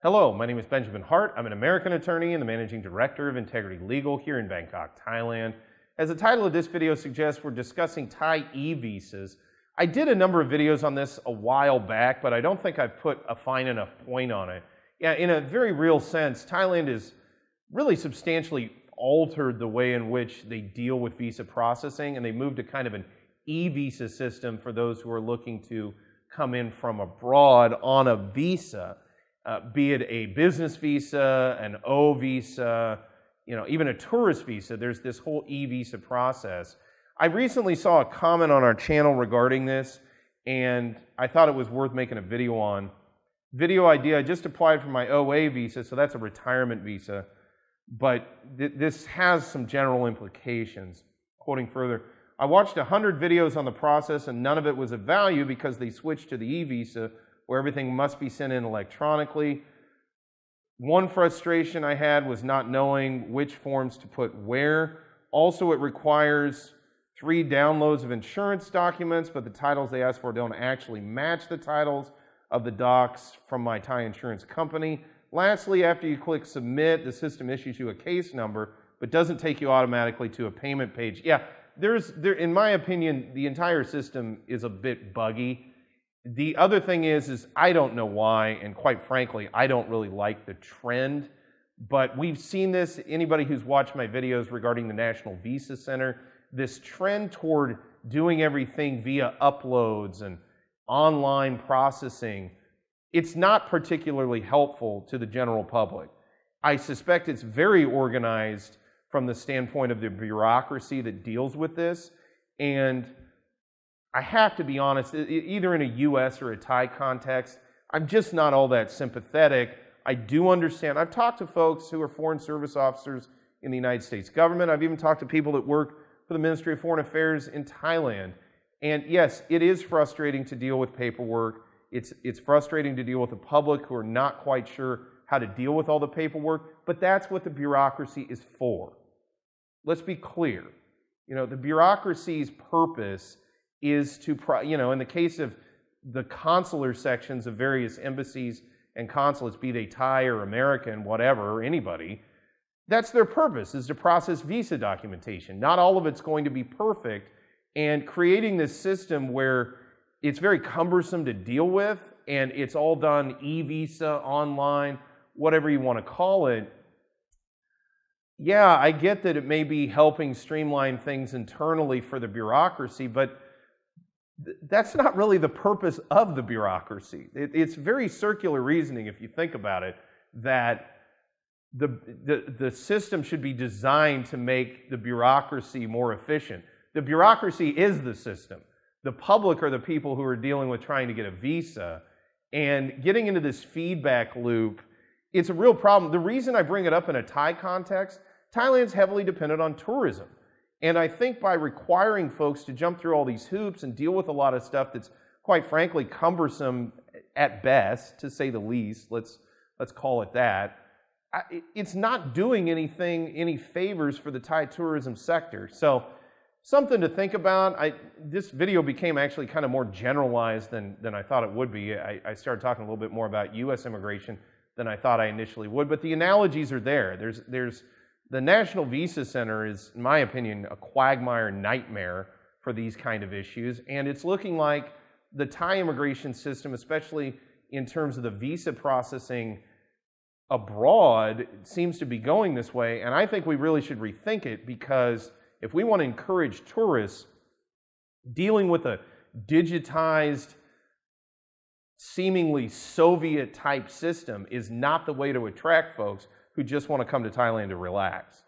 Hello, my name is Benjamin Hart. I'm an American attorney and the Managing Director of Integrity Legal here in Bangkok, Thailand. As the title of this video suggests, we're discussing Thai e-visas. I did a number of videos on this a while back, but I don't think I've put a fine enough point on it. Yeah, in a very real sense, Thailand has really substantially altered the way in which they deal with visa processing, and they moved to kind of an e-visa system for those who are looking to come in from abroad on a visa. Be it a business visa, an O visa, even a tourist visa. There's this whole e-visa process. I recently saw a comment on our channel regarding this, and I thought it was worth making a video on. Video idea, I just applied for my OA visa, so that's a retirement visa, but this has some general implications. Quoting further, I watched 100 videos on the process and none of it was of value because they switched to the e-visa where everything must be sent in electronically. One frustration I had was not knowing which forms to put where. Also, it requires 3 downloads of insurance documents, but the titles they ask for don't actually match the titles of the docs from my Thai insurance company. Lastly, after you click submit, the system issues you a case number, but doesn't take you automatically to a payment page. Yeah, in my opinion, the entire system is a bit buggy. The other thing is I don't know why, and quite frankly, I don't really like the trend, but we've seen this, anybody who's watched my videos regarding the National Visa Center, this trend toward doing everything via uploads and online processing, it's not particularly helpful to the general public. I suspect it's very organized from the standpoint of the bureaucracy that deals with this, and I have to be honest, either in a US or a Thai context, I'm just not all that sympathetic. I do understand. I've talked to folks who are foreign service officers in the United States government. I've even talked to people that work for the Ministry of Foreign Affairs in Thailand. And yes, it is frustrating to deal with paperwork. It's frustrating to deal with the public who are not quite sure how to deal with all the paperwork, but that's what the bureaucracy is for. Let's be clear. The bureaucracy's purpose is to, in the case of the consular sections of various embassies and consulates, be they Thai or American, whatever, or anybody, that's their purpose, is to process visa documentation. Not all of it's going to be perfect, and creating this system where it's very cumbersome to deal with, and it's all done e-visa, online, whatever you want to call it. Yeah, I get that it may be helping streamline things internally for the bureaucracy, but that's not really the purpose of the bureaucracy. It's very circular reasoning, if you think about it, that the system should be designed to make the bureaucracy more efficient. The bureaucracy is the system. The public are the people who are dealing with trying to get a visa. And getting into this feedback loop, it's a real problem. The reason I bring it up in a Thai context, Thailand's heavily dependent on tourism. And I think by requiring folks to jump through all these hoops and deal with a lot of stuff that's quite frankly cumbersome at best, to say the least, let's call it that, it's not doing any favors for the Thai tourism sector. So something to think about. This video became actually kind of more generalized than I thought it would be. I started talking a little bit more about U.S. immigration than I thought I initially would, but the analogies are there. The National Visa Center is, in my opinion, a quagmire nightmare for these kind of issues, and it's looking like the Thai immigration system, especially in terms of the visa processing abroad, seems to be going this way, and I think we really should rethink it, because if we want to encourage tourists, dealing with a digitized, seemingly Soviet-type system is not the way to attract folks who just want to come to Thailand to relax.